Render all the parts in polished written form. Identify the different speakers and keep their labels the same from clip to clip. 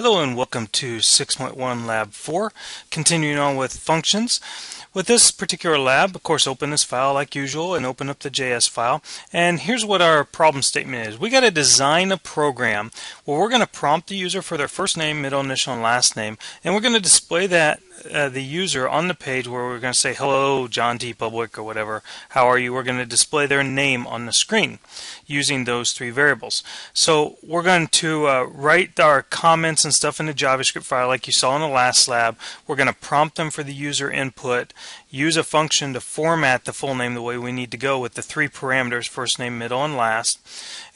Speaker 1: Hello and welcome to 6.1 Lab 4, continuing on with functions. With this particular lab, of course, open this file like usual and open up the JS file. And here's what our problem statement is. We got to design a program where we're going to prompt the user for their first name, middle initial, and last name. And we're going to display that the user on the page where we're going to say, hello, John T. Public, or whatever, how are you? We're going to display their name on the screen using those three variables. So we're going to write our comments and stuff in the JavaScript file like you saw in the last lab. We're going to prompt them for the user input, use a function to format the full name the way we need to go with the three parameters, first name, middle, and last,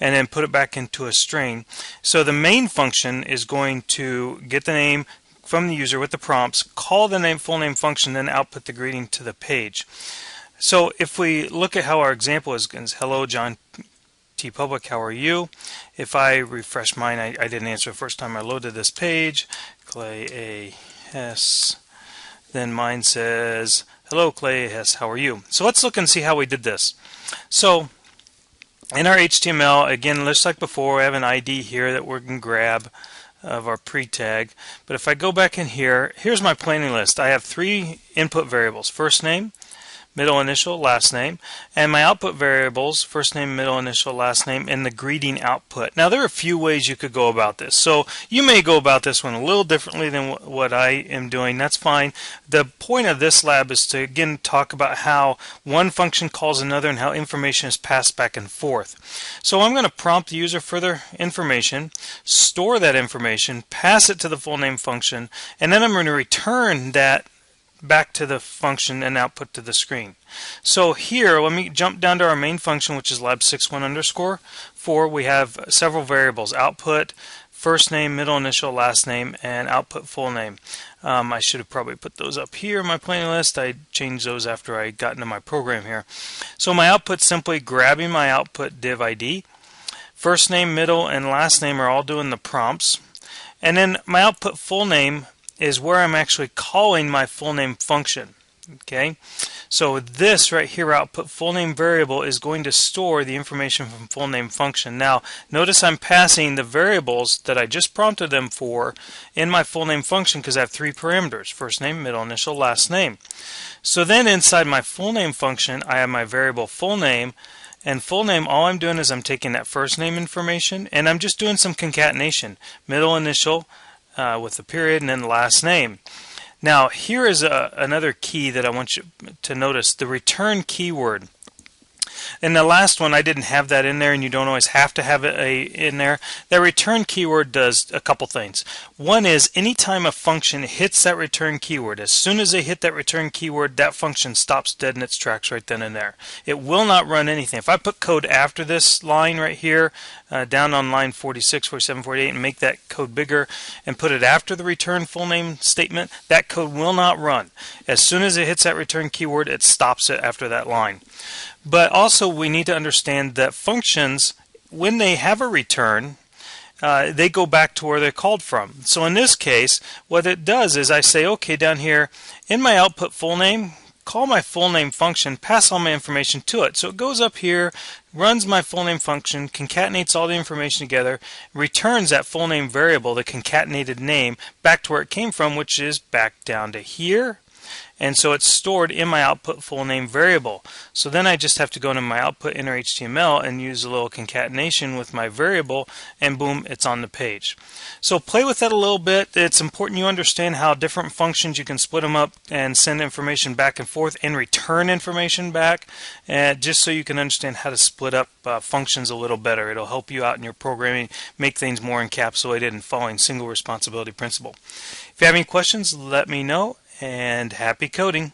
Speaker 1: and then put it back into a string. So the main function is going to get the name from the user with the prompts, call the full name function, then output the greeting to the page. So if we look at how our example is, hello John T. Public, how are you? If I refresh mine, I didn't answer the first time I loaded this page. Clay A. Hess. Then mine says, hello Clay A. Hess, how are you? So let's look and see how we did this. So in our HTML, again, just like before, we have an ID here that we can grab of our pre-tag. But if I go back in here, here's my planning list. I have three input variables, first name, middle initial, last name, and my output variables, first name, middle initial, last name, and the greeting output. Now there are a few ways you could go about this. So you may go about this one a little differently than what I am doing. That's fine. The point of this lab is to again talk about how one function calls another and how information is passed back and forth. So I'm going to prompt the user for their information, store that information, pass it to the full name function, and then I'm going to return that back to the function and output to the screen. So here, let me jump down to our main function, which is lab61_4. We have several variables: output, first name, middle initial, last name, and output full name. I should have probably put those up here in my planning list. I changed those after I got into my program here. So my output, simply grabbing my output div ID. First name, middle, and last name are all doing the prompts. And then my output full name is where I'm actually calling my full name function. Okay, so this right here, output full name variable, is going to store the information from full name function. Now notice I'm passing the variables that I just prompted them for in my full name function because I have three parameters: first name, middle initial, last name. So then inside my full name function I have my variable full name, and full name, all I'm doing is I'm taking that first name information and I'm just doing some concatenation: middle initial with the period and then the last name. Now here is another key that I want you to notice: the return keyword. In the last one I didn't have that in there, and you don't always have to have it in there. That return keyword does a couple things. One is anytime a function hits that return keyword, as soon as they hit that return keyword, that function stops dead in its tracks right then and there. It will not run anything. If I put code after this line right here, down on line 46, 47, 48, and make that code bigger and put it after the return full name statement, that code will not run. As soon as it hits that return keyword, it stops it after that line. But also we need to understand that functions, when they have a return, they go back to where they're called from. So in this case, what it does is I say, okay, down here in my output full name, call my full name function, pass all my information to it. So it goes up here, runs my full name function, concatenates all the information together, returns that full name variable, the concatenated name, back to where it came from, which is back down to here. And so it's stored in my output full name variable. So then I just have to go into my output inner HTML and use a little concatenation with my variable, and boom, it's on the page. So play with that a little bit. It's important you understand how different functions, you can split them up and send information back and forth and return information back, just so you can understand how to split up functions a little better. It'll help you out in your programming, make things more encapsulated and following single responsibility principle. If you have any questions, let me know. And happy coding!